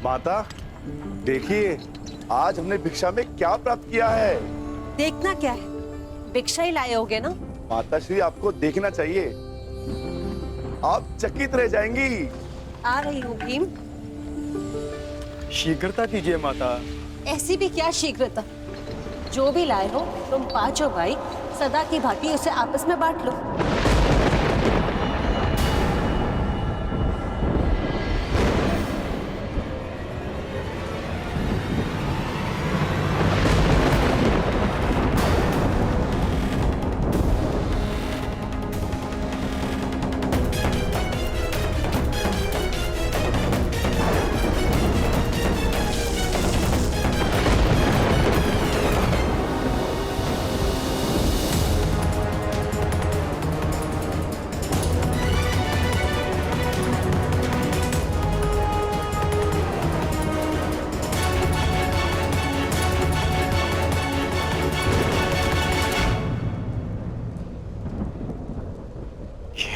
माता देखिए, आज हमने भिक्षा में क्या प्राप्त किया है। देखना क्या है, भिक्षा ही लाए होगे ना। माता श्री, आपको देखना चाहिए, आप चकित रह जाएंगी। आ रही हूँ भीम। शीघ्रता कीजिए माता। ऐसी भी क्या शीघ्रता, जो भी लाए हो तुम पांचों भाई सदा की भांति उसे आपस में बांट लो।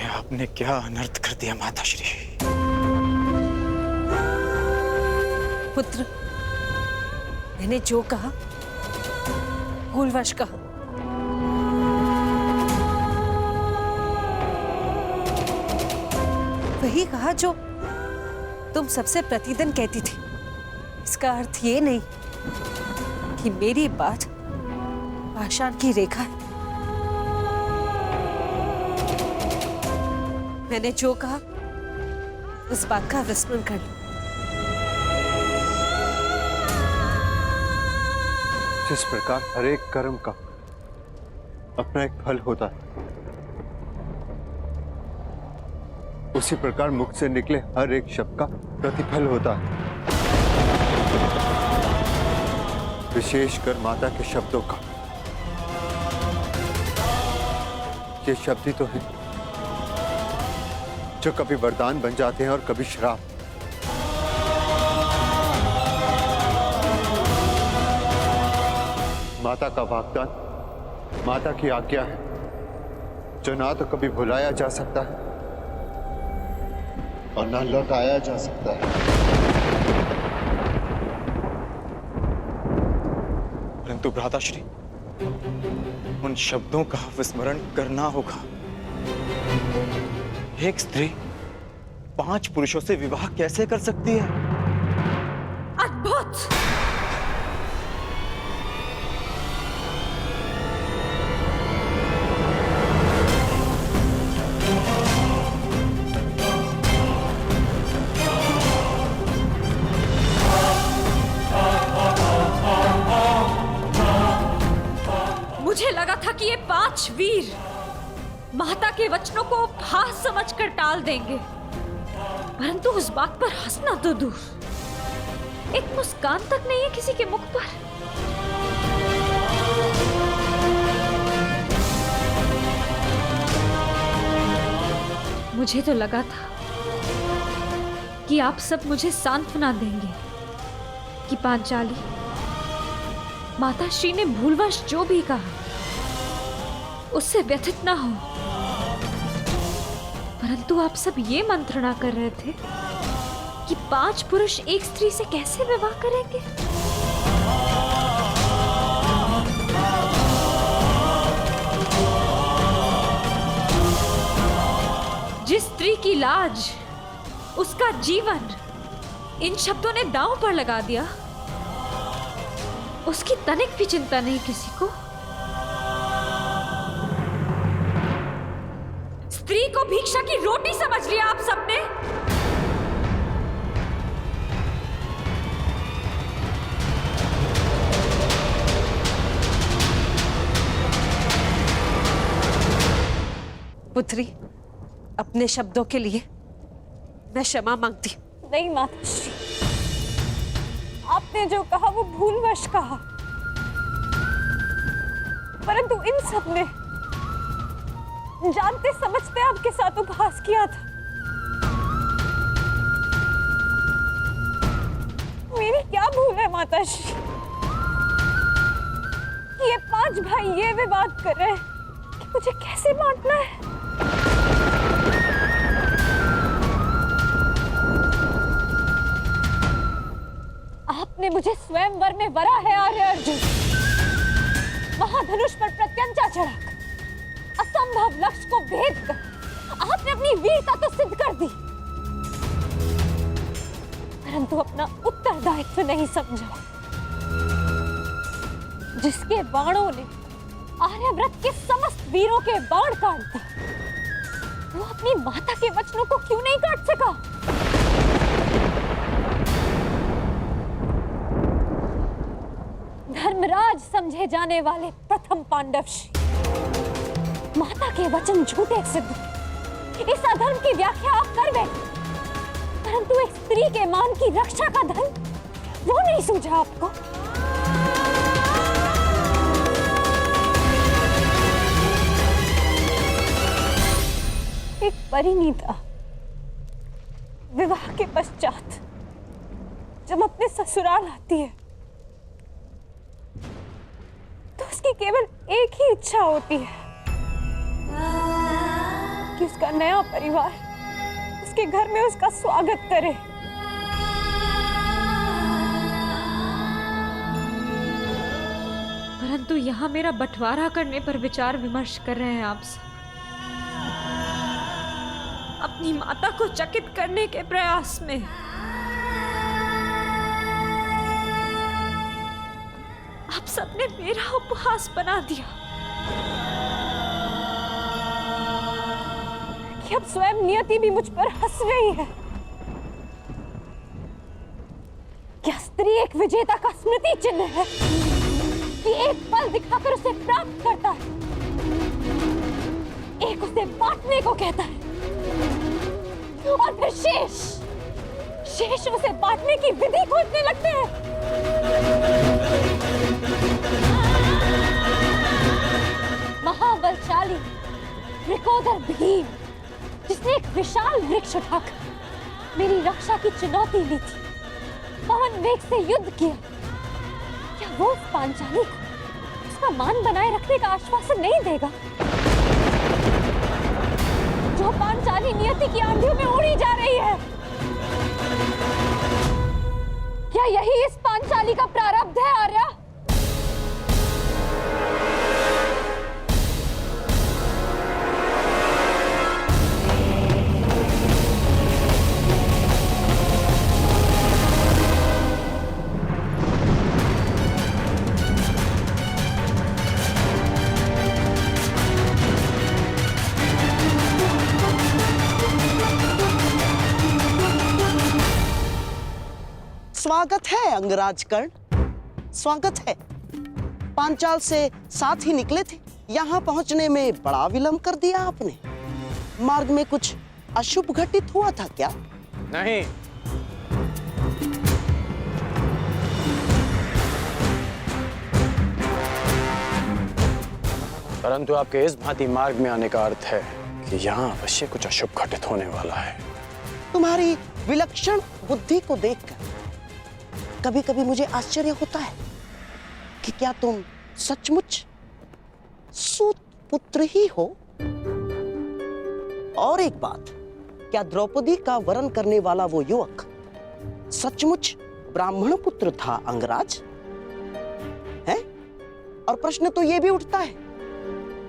आपने क्या अनर्थ कर दिया माताश्री। पुत्र, मैंने जो कहा भूलवश कहा। वही कहा जो तुम सबसे प्रतिदिन कहती थी। इसका अर्थ ये नहीं कि मेरी बात पाषाण की रेखा है। मैंने जो कहा उस बात का विस्मरण कर लो। जिस प्रकार हर एक कर्म का अपना एक फल होता है, उसी प्रकार मुख से निकले हर एक शब्द का प्रतिफल होता है। विशेषकर माता के शब्दों का। ये शब्द ही तो है जो कभी वरदान बन जाते हैं और कभी श्राप। माता का वाग्दान माता की आज्ञा है, जो ना तो कभी भुलाया जा सकता है और ना लौटाया जा सकता है। परंतु भ्राताश्री, उन शब्दों का विस्मरण करना होगा। एक स्त्री 5 पुरुषों से विवाह कैसे कर सकती है? अद्भुत! मुझे लगा था कि ये 5 वीर माता के वचनों को हास समझकर टाल देंगे, परंतु उस बात पर हंसना तो दूर, एक मुस्कान तक नहीं है किसी के मुख पर। मुझे तो लगा था कि आप सब मुझे सांत्वना देंगे कि पांचाली, माताश्री ने भूलवश जो भी कहा उससे व्यथित ना हो, परंतु आप सब ये मंत्रणा कर रहे थे कि 5 पुरुष एक स्त्री से कैसे विवाह करेंगे। जिस स्त्री की लाज, उसका जीवन इन शब्दों ने दांव पर लगा दिया, उसकी तनिक भी चिंता नहीं किसी को। स्त्री को भिक्षा की रोटी समझ लिया आप सबने। पुत्री, अपने शब्दों के लिए मैं क्षमा मांगती हूँ। नहीं माताश्री, आपने जो कहा वो भूलवश कहा, परंतु इन सब ने जानते समझते आपके साथ उपहास किया था। मेरी क्या भूल है माताश्री? ये 5 भाई ये विवाद कर रहे हैं कि मुझे कैसे बांटना है। आपने मुझे स्वयंवर में वरा है आर्य अर्जुन। महाधनुष पर प्रत्यंचा चढ़ाकर असंभव लक्ष्य को भेद कर आपने अपनी वीरता तो सिद्ध कर दी, परंतु अपना उत्तरदायित्व नहीं समझा। जिसके बाणों ने आर्यव्रत के समस्त वीरों के बाण काट दिए, वो अपनी माता के वचनों को क्यों नहीं काट सका? धर्मराज समझे जाने वाले प्रथम पांडव श्री माता के वचन झूठे सिद्ध। इस अधर्म की व्याख्या आप कर बैठे, परंतु एक स्त्री के मान की रक्षा का धर्म वो नहीं सूझा आपको। एक परिणीता विवाह के पश्चात जब अपने ससुराल आती है तो उसकी केवल एक ही इच्छा होती है कि उसका नया परिवार उसके घर में उसका स्वागत करे। परंतु यहाँ मेरा बंटवारा करने पर विचार विमर्श कर रहे हैं आप सब, अपनी माता को चकित करने के प्रयास में। आप सबने मेरा उपहास बना दिया कि अब स्वयं नियति भी मुझ पर हंस रही है। क्या स्त्री एक विजेता का स्मृति चिन्ह है कि एक पल दिखाकर उसे प्राप्त करता है, एक उसे बांटने को कहता है और फिर शेष उसे बांटने की विधि खोजने लगते हैं। महाबलशाली वृकोदर भीम, जिसने एक विशाल वृक्ष उठाकर मेरी रक्षा की चुनौती ली थी, पवन वेग से युद्ध किया, क्या वो उस पांचाली को उसका मान बनाए रखने का आश्वासन नहीं देगा? जो पांचाली नियति की आंधियों में उड़ी जा रही है, क्या यही इस पांचाली का प्रारब्ध है आर्या? स्वागत है अंगराज कर्ण, स्वागत है। पांचाल से साथ ही निकले थे, यहाँ पहुंचने में बड़ा विलंब कर दिया आपने। मार्ग में कुछ अशुभ घटित हुआ था क्या? नहीं, परंतु आपके इस भांति मार्ग में आने का अर्थ है कि यहाँ अवश्य कुछ अशुभ घटित होने वाला है। तुम्हारी विलक्षण बुद्धि को देखकर कभी कभी मुझे आश्चर्य होता है कि क्या तुम सचमुच सूत पुत्र ही हो? और एक बात, क्या द्रौपदी का वरण करने वाला वो युवक सचमुच ब्राह्मण पुत्र था अंगराज? है? और प्रश्न तो ये भी उठता है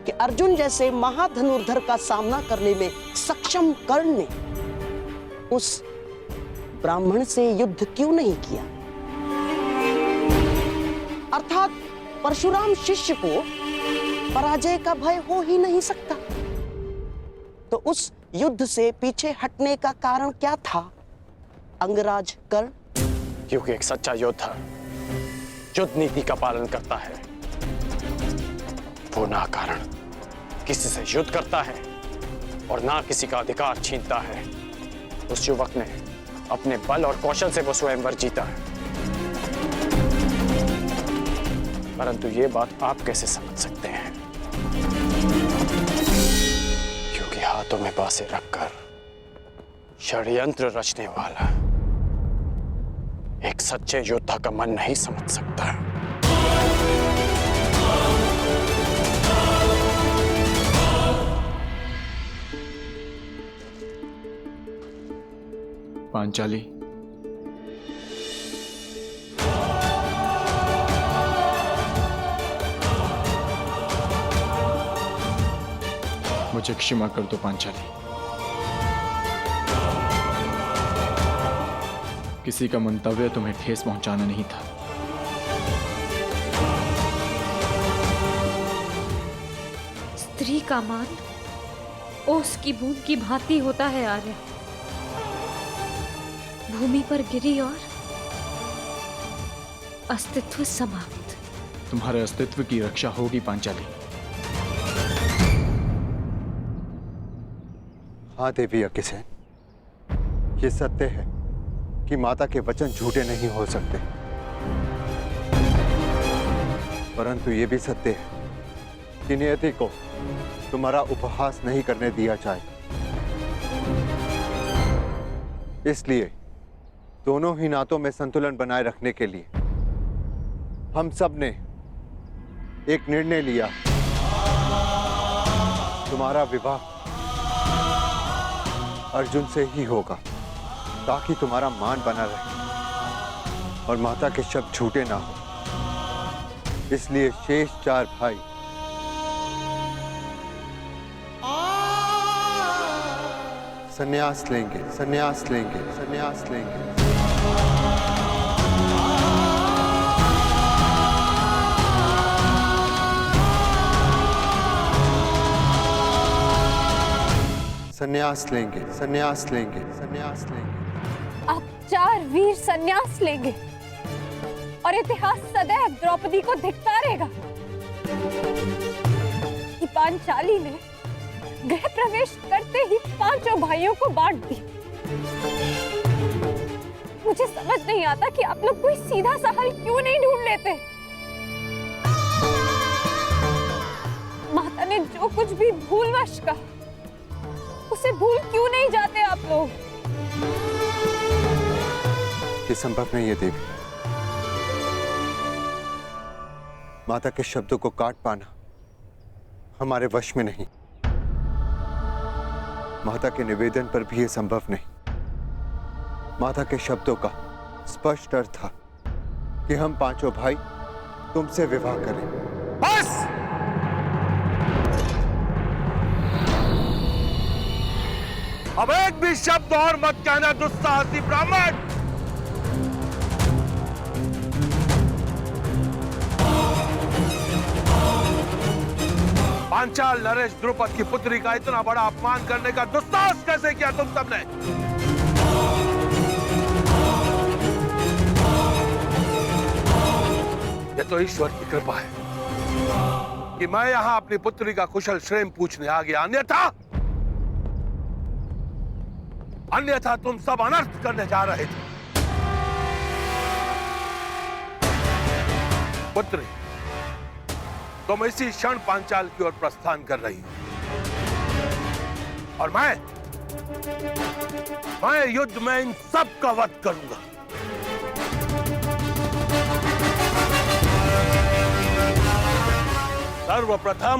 कि अर्जुन जैसे महाधनुर्धर का सामना करने में सक्षम कर्ण ने उस ब्राह्मण से युद्ध क्यों नहीं किया? अर्थात परशुराम शिष्य को पराजय का भय हो ही नहीं सकता। तो उस युद्ध से पीछे हटने का कारण क्या था अंगराज कर्ण? क्योंकि एक सच्चा योद्धा युद्ध नीति का पालन करता है, वो ना कारण किसी से युद्ध करता है और ना किसी का अधिकार छीनता है। उस युवक ने अपने बल और कौशल से वो स्वयंवर जीता है। परंतु ये बात आप कैसे समझ सकते हैं? क्योंकि हाथों में बांसे रखकर षड्यंत्र रचने वाला एक सच्चे योद्धा का मन नहीं समझ सकता। पांचाली, मुझे क्षमा कर दो पांचाली। किसी का मंतव्य तुम्हें ठेस पहुंचाना नहीं था। स्त्री का मान ओस की बूंद की भांति होता है आर्य। भूमि पर गिरी और अस्तित्व समाप्त। तुम्हारे अस्तित्व की रक्षा होगी पांचाली। हाँ देवी अग्निसेन, ये सत्य है कि माता के वचन झूठे नहीं हो सकते, परंतु ये भी सत्य है कि नियति को तुम्हारा उपहास नहीं करने दिया जाए। इसलिए दोनों ही नातों में संतुलन बनाए रखने के लिए हम सब ने एक निर्णय लिया। तुम्हारा विवाह अर्जुन से ही होगा, ताकि तुम्हारा मान बना रहे और माता के शब्द झूठे ना हो। इसलिए शेष 4 भाई संन्यास लेंगे, संन्यास लेंगे, संन्यास लेंगे। संन्यास लेंगे, संन्यास लेंगे, संन्यास लेंगे। आप 4 वीर संन्यास लेंगे और इतिहास सदैव द्रौपदी को धिक्कारेगा कि पांचाली ने गृह प्रवेश करते ही 5 भाइयों को बांट दी। मुझे समझ नहीं आता कि आप लोग कोई सीधा सा हल क्यों नहीं ढूंढ लेते। माता ने जो कुछ भी भूलवश कहा उसे भूल क्यों नहीं जाते आप लोग? ये संभव नहीं है देवी। माता के शब्दों को काट पाना हमारे वश में नहीं। माता के निवेदन पर भी यह संभव नहीं। माता के शब्दों का स्पष्ट अर्थ था कि हम 5 भाई तुमसे विवाह करें। बस! अब एक भी शब्द और मत कहना दुस्साहसी ब्राह्मण। पांचाल नरेश द्रुपद की पुत्री का इतना बड़ा अपमान करने का दुस्साहस कैसे किया तुम सबने? ये तो ईश्वर की कृपा है कि मैं यहां अपनी पुत्री का कुशल क्षेम पूछने आ गया, अन्यथा तुम सब अनर्थ करने जा रहे थे। पुत्री, तुम इसी क्षण पांचाल की ओर प्रस्थान कर रही हो और मैं युद्ध में इन सब का वध करूंगा। सर्वप्रथम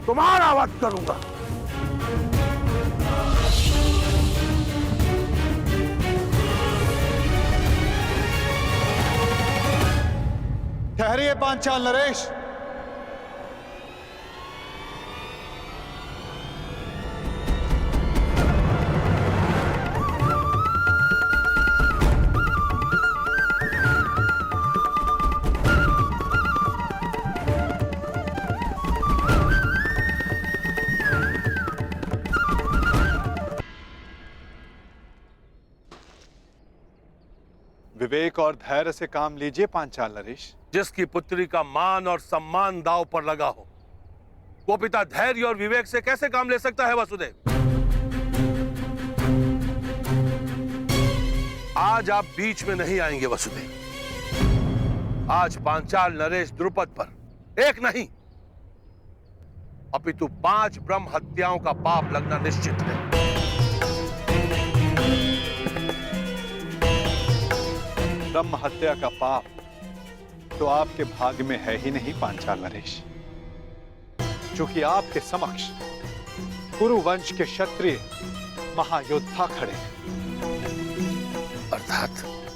तुम्हारा वध करूंगा। ठहरिए पांचाल नरेश। विवेक और धैर्य से काम लीजिए पांचाल नरेश। जिसकी पुत्री का मान और सम्मान दांव पर लगा हो, वो पिता धैर्य और विवेक से कैसे काम ले सकता है वसुदेव? आज आप बीच में नहीं आएंगे वसुदेव। आज पांचाल नरेश द्रुपद पर एक नहीं अपितु 5 ब्रह्म हत्याओं का पाप लगना निश्चित है। ब्रह्म हत्या का पाप तो आपके भाग्य में है ही नहीं पांचाल नरेश, क्योंकि आपके समक्ष कुरु वंश के क्षत्रिय महायोद्धा खड़े हैं।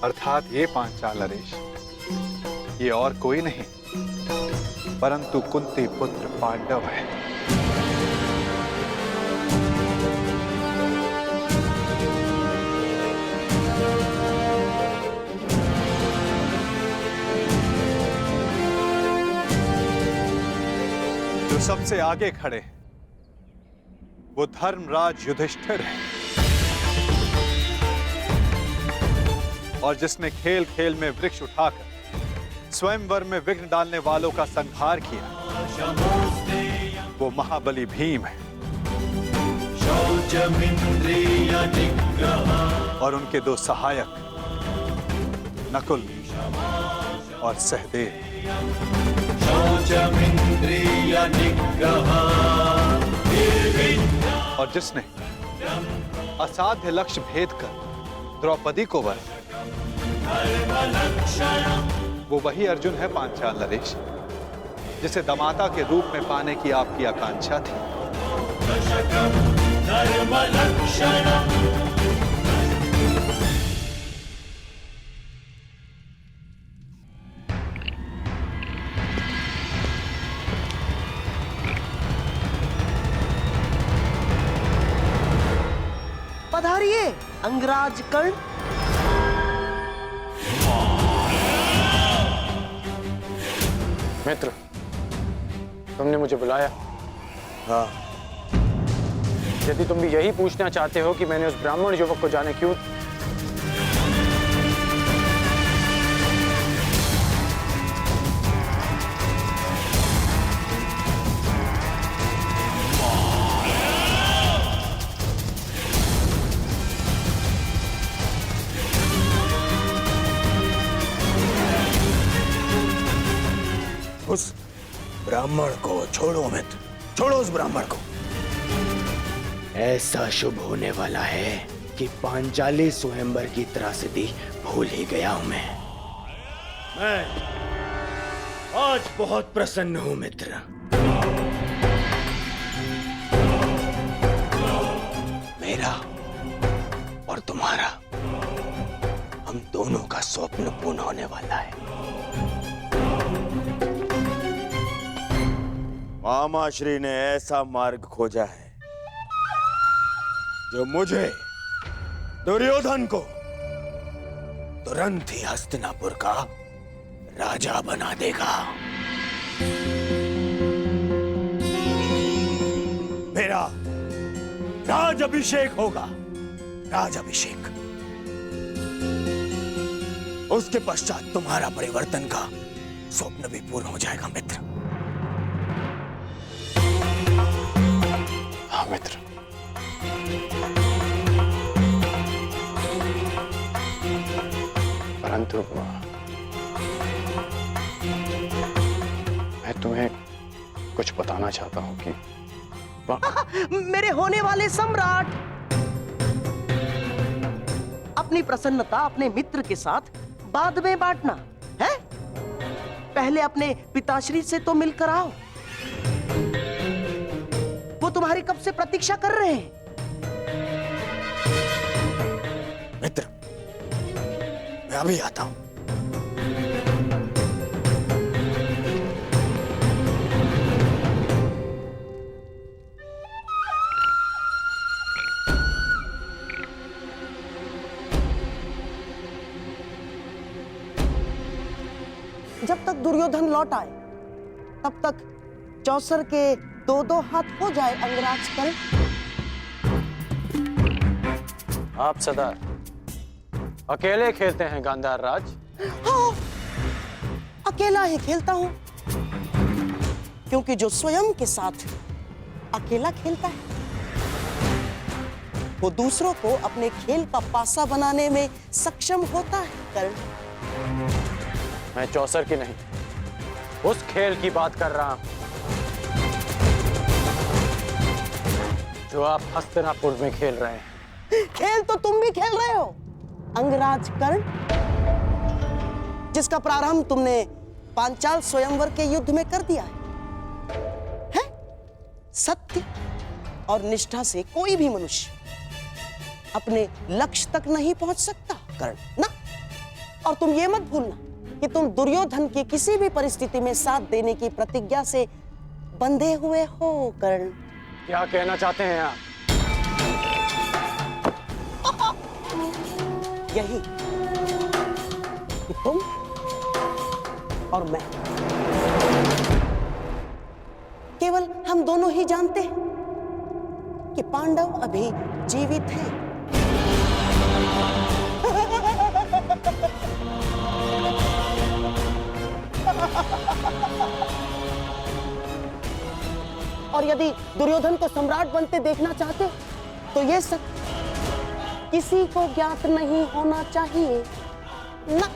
अर्थात ये पांचाल नरेश, ये और कोई नहीं परंतु कुंती पुत्र पांडव है। जो सबसे आगे खड़े हैं वो धर्मराज युधिष्ठिर है, और जिसने खेल खेल में वृक्ष उठाकर स्वयंवर में विघ्न डालने वालों का संहार किया वो महाबली भीम है। और उनके दो सहायक नकुल और सहदेव। और जिसने असाध्य लक्ष्य भेद कर द्रौपदी को वर, वो वही अर्जुन है पांचाल नरेश, जिसे दमाता के रूप में पाने की आपकी आकांक्षा थी। पधारिए अंगराज कर्ण। मित्र, तुमने मुझे बुलाया? हाँ। यदि तुम भी यही पूछना चाहते हो कि मैंने उस ब्राह्मण युवक को जाने क्यों, उस ब्राह्मण को छोड़ो मित्र, छोड़ो उस ब्राह्मण को। ऐसा शुभ होने वाला है कि पांचाली स्वयंवर की त्रासदी भूल ही गया हूं मैं आज बहुत प्रसन्न हूं मित्र। मेरा और तुम्हारा, हम दोनों का स्वप्न पूर्ण होने वाला है। मामाश्री ने ऐसा मार्ग खोजा है जो मुझे, दुर्योधन को, तुरंत ही हस्तिनापुर का राजा बना देगा। मेरा राज अभिषेक होगा, राज अभिषेक। उसके पश्चात तुम्हारा परिवर्तन का स्वप्न भी पूर्ण हो जाएगा मित्र। हाँ मित्र, परंतु मैं तुम्हें कुछ बताना चाहता हूं कि मेरे होने वाले सम्राट, अपनी प्रसन्नता अपने मित्र के साथ बाद में बांटना है। पहले अपने पिताश्री से तो मिलकर आओ, वो तुम्हारी कब से प्रतीक्षा कर रहे हैं। मित्र, मैं अभी आता हूं। जब तक दुर्योधन लौट आए तब तक चौसर के दो दो हाथ हो जाए अंगराज कर्ण। आप सदा अकेले खेलते हैं गांधार राज? हाँ, अकेला ही खेलता हूं, क्योंकि जो स्वयं के साथ अकेला खेलता है वो दूसरों को अपने खेल का पासा बनाने में सक्षम होता है। कर्ण, मैं चौसर की नहीं, उस खेल की बात कर रहा हूं जो आप हस्तिनापुर में खेल रहे हैं। खेल तो तुम भी खेल रहे हो अंगराज कर्ण, जिसका प्रारंभ तुमने पांचाल स्वयंवर के युद्ध में कर दिया है? सत्य और निष्ठा से कोई भी मनुष्य अपने लक्ष्य तक नहीं पहुंच सकता कर्ण ना। और तुम ये मत भूलना कि तुम दुर्योधन की किसी भी परिस्थिति में साथ देने की प्रतिज्ञा से बंधे हुए हो कर्ण। क्या कहना चाहते हैं आप? यही कि तुम और मैं केवल हम दोनों ही जानते हैं कि पांडव अभी जीवित हैं। और यदि दुर्योधन को सम्राट बनते देखना चाहते हो, तो ये सत्य किसी को ज्ञात नहीं होना चाहिए ना।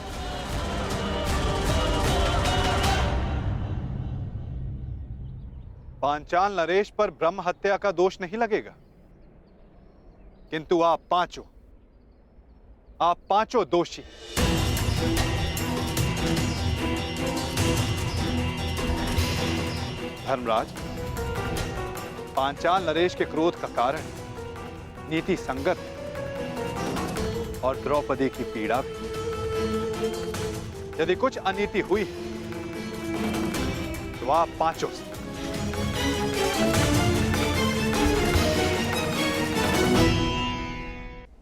पांचाल नरेश पर ब्रह्म हत्या का दोष नहीं लगेगा, किंतु आप पांचों दोषी। धर्मराज, पांचाल नरेश के क्रोध का कारण नीति संगत है और द्रौपदी की पीड़ा भी। यदि कुछ अनीति हुई है तो आप पांचों से।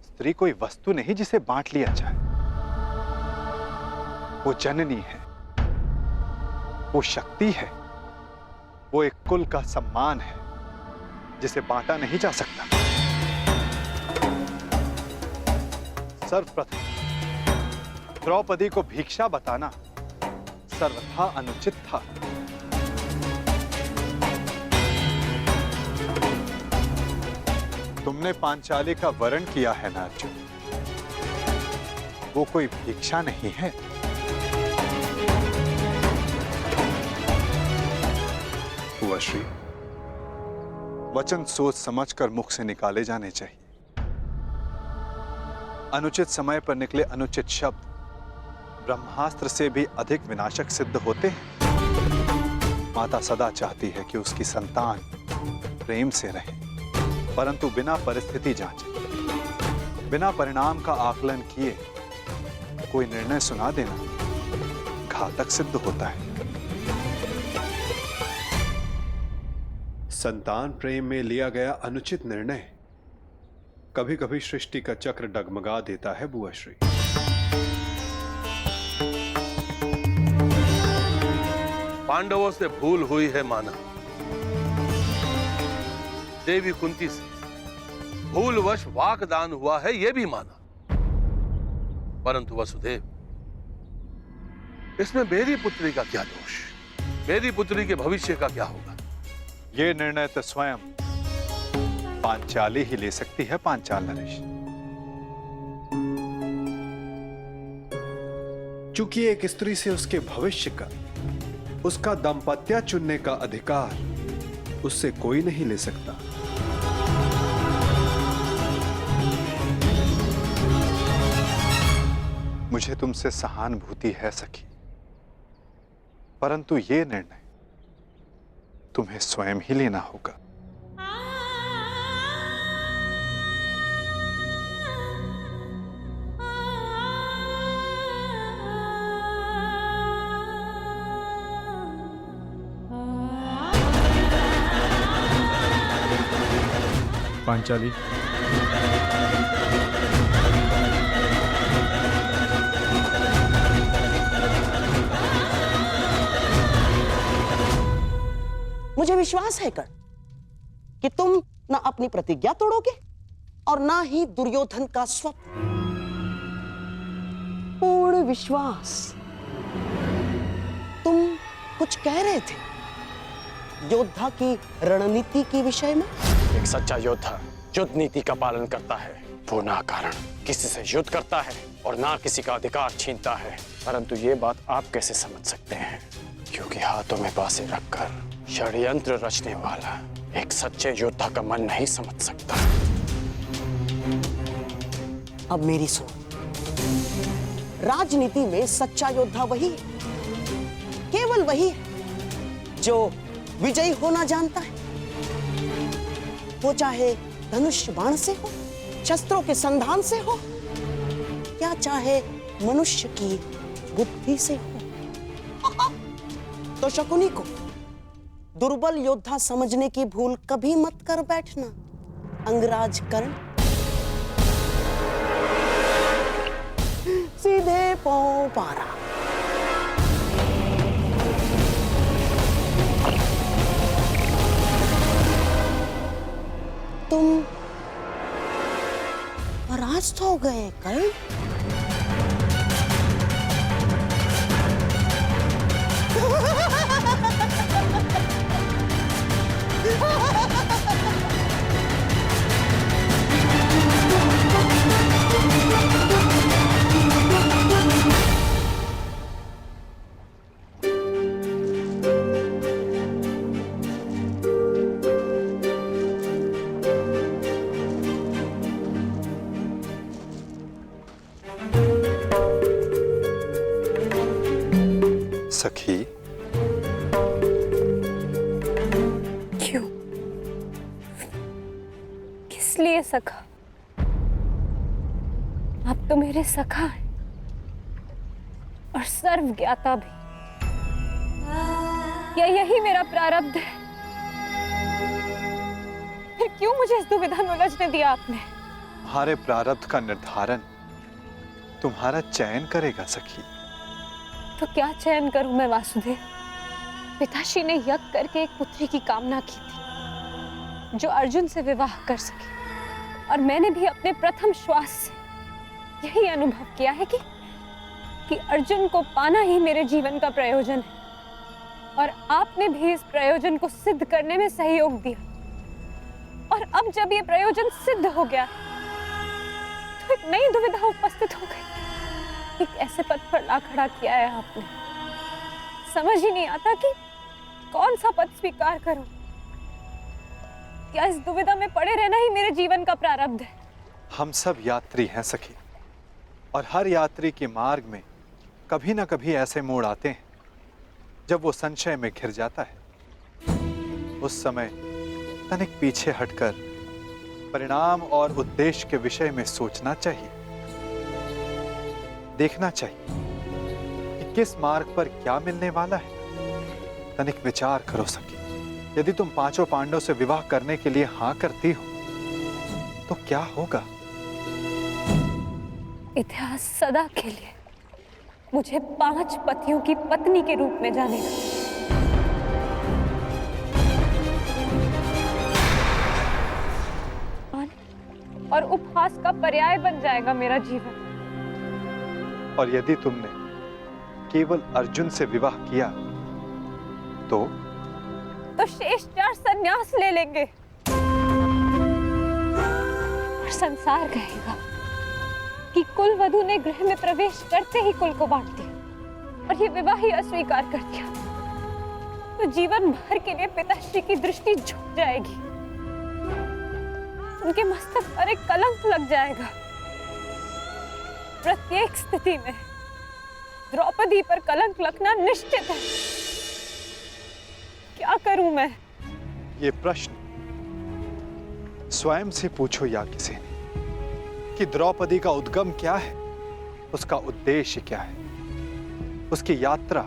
स्त्री कोई वस्तु नहीं जिसे बांट लिया जाए। वो जननी है, वो शक्ति है, वो एक कुल का सम्मान है जिसे बांटा नहीं जा सकता। सर्वप्रथम द्रौपदी को भिक्षा बताना सर्वथा अनुचित था। तुमने पांचाली का वरण किया है ना अर्जुन, वो कोई भिक्षा नहीं है। हुआ श्री, वचन सोच समझकर मुख से निकाले जाने चाहिए। अनुचित समय पर निकले अनुचित शब्द ब्रह्मास्त्र से भी अधिक विनाशक सिद्ध होते हैं। माता सदा चाहती है कि उसकी संतान प्रेम से रहे, परंतु बिना परिस्थिति जांचे, बिना परिणाम का आकलन किए कोई निर्णय सुना देना घातक सिद्ध होता है। संतान प्रेम में लिया गया अनुचित निर्णय कभी कभी सृष्टि का चक्र डगमगा देता है बुआ श्री। पांडवों से भूल हुई है माना, देवी कुंती से भूलवश वाकदान हुआ है यह भी माना, परंतु वसुदेव, इसमें मेरी पुत्री का क्या दोष? मेरी पुत्री के भविष्य का क्या होगा? ये निर्णय तो स्वयं पांचाली ही ले सकती है। पांचाल नरेश, चूंकि एक स्त्री से उसके भविष्य का, उसका दाम्पत्य चुनने का अधिकार उससे कोई नहीं ले सकता। मुझे तुमसे सहानुभूति है सखी, परंतु ये निर्णय तुम्हें स्वयं ही लेना होगा। पांचाली, मुझे विश्वास है कर्ण कि तुम ना अपनी प्रतिज्ञा तोड़ोगे और ना ही दुर्योधन का स्वप्न। पूर्ण विश्वास। तुम कुछ कह रहे थे योद्धा की रणनीति के विषय में। एक सच्चा योद्धा युद्ध नीति का पालन करता है। वो ना कारण किसी से युद्ध करता है और ना किसी का अधिकार छीनता है। परंतु ये बात आप कैसे समझ सकते हैं? क्योंकि हाथों में बांसें रखकर षड्यंत्र रचने वाला एक सच्चे योद्धा का मन नहीं समझ सकता। अब मेरी सुनो, राजनीति में सच्चा योद्धा वही है, केवल वही है जो विजयी होना जानता है। वो चाहे धनुष बाण से हो, शस्त्रों के संधान से हो, या चाहे मनुष्य की बुद्धि से हो। तो शकुनी को दुर्बल योद्धा समझने की भूल कभी मत कर बैठना अंगराज कर्ण। सीधे पांव पारा। स्वस्थ हो गए कर्ण। सखी, क्यों? किस लिए सखा? आप तो मेरे सखा हैं और सर्वज्ञाता भी। क्या यही मेरा प्रारब्ध है? फिर क्यों मुझे इस दुविधा में उलझने दिया आपने? तुम्हारे प्रारब्ध का निर्धारण तुम्हारा चयन करेगा सखी। तो क्या चयन करूं मैं वासुदेव? पिताश्री ने यज्ञ करके एक पुत्री की कामना की थी जो अर्जुन से विवाह कर सके, और मैंने भी अपने प्रथम श्वास से यही अनुभव किया है कि अर्जुन को पाना ही मेरे जीवन का प्रयोजन है, और आपने भी इस प्रयोजन को सिद्ध करने में सहयोग दिया। और अब जब ये प्रयोजन सिद्ध हो गया तो एक नई दुविधा उपस्थित हो गई। एक ऐसे पद पर ला खड़ा किया है आपने, समझ ही नहीं आता कि कौन सा पद स्वीकार करूं। क्या इस दुविधा में पड़े रहना ही मेरे जीवन का प्रारब्ध है? हम सब यात्री हैं सखी, और हर यात्री के मार्ग में कभी ना कभी ऐसे मोड़ आते हैं जब वो संशय में घिर जाता है। उस समय तनिक पीछे हटकर परिणाम और उद्देश्य के विषय में सोचना चाहिए, देखना चाहिए कि किस मार्ग पर क्या मिलने वाला है। तनिक विचार करो सखी, यदि तुम पांचों पांडवों से विवाह करने के लिए हां करती हो तो क्या होगा? इतिहास सदा के लिए मुझे 5 पतियों की पत्नी के रूप में जानेगा। और उपहास का पर्याय बन जाएगा मेरा जीवन। और यदि तुमने केवल अर्जुन से विवाह किया तो शेष 4 संन्यास ले लेंगे और संसार कहेगा कि कुल वधू ने गृह में प्रवेश करते ही कुल को बांट दिया और ये विवाह ही अस्वीकार कर दिया। तो जीवन भर के लिए पिताश्री की दृष्टि झुक जाएगी, उनके मस्तक पर एक कलंक लग जाएगा। प्रत्येक स्थिति में द्रौपदी पर कलंक लगना निश्चित है। क्या करूं मैं? ये प्रश्न स्वयं से पूछो या किसी ने कि द्रौपदी का उद्गम क्या है, उसका उद्देश्य क्या है, उसकी यात्रा,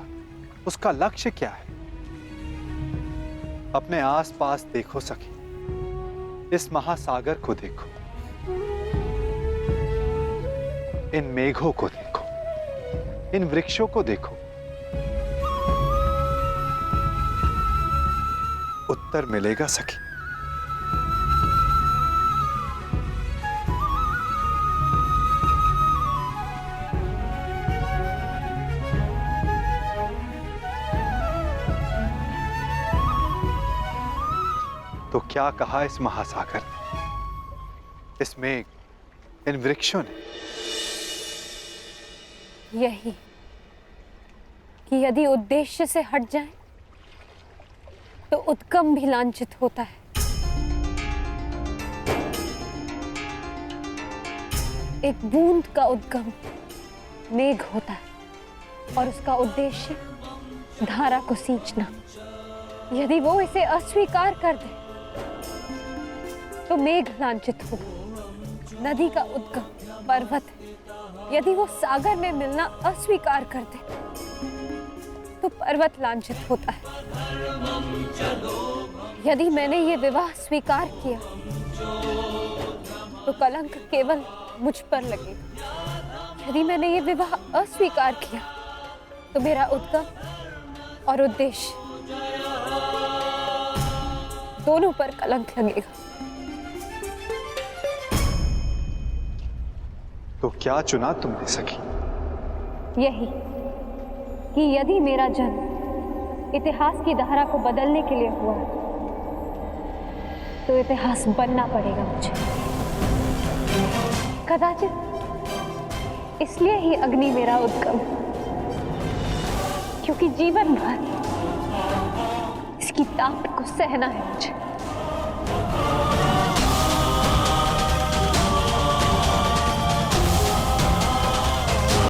उसका लक्ष्य क्या है। अपने आसपास देखो सखी, इस महासागर को देखो, इन मेघों को देखो, इन वृक्षों को देखो। उत्तर मिलेगा सखी। तो क्या कहा इस महासागर ने, इस मेघ, इन वृक्षों ने? यही कि यदि उद्देश्य से हट जाए तो उद्गम भी लांछित होता है। एक बूंद का उद्गम मेघ होता है और उसका उद्देश्य धारा को सींचना। यदि वो इसे अस्वीकार कर दे तो मेघ लांछित होगा। नदी का उद्गम पर्वत है, यदि वो सागर में मिलना अस्वीकार कर दे तो पर्वत लांछित होता है। यदि मैंने ये विवाह स्वीकार किया तो कलंक केवल मुझ पर लगेगा। यदि मैंने ये विवाह अस्वीकार किया तो मेरा उद्गम और उद्देश्य दोनों पर कलंक लगेगा। तो क्या चुना तुमने सखी? यही कि यदि मेरा जन्म इतिहास की धारा को बदलने के लिए हुआ तो इतिहास बनना पड़ेगा मुझे। कदाचित इसलिए ही अग्नि मेरा उद्गम, क्योंकि जीवन भर इसकी ताप को सहना है मुझे।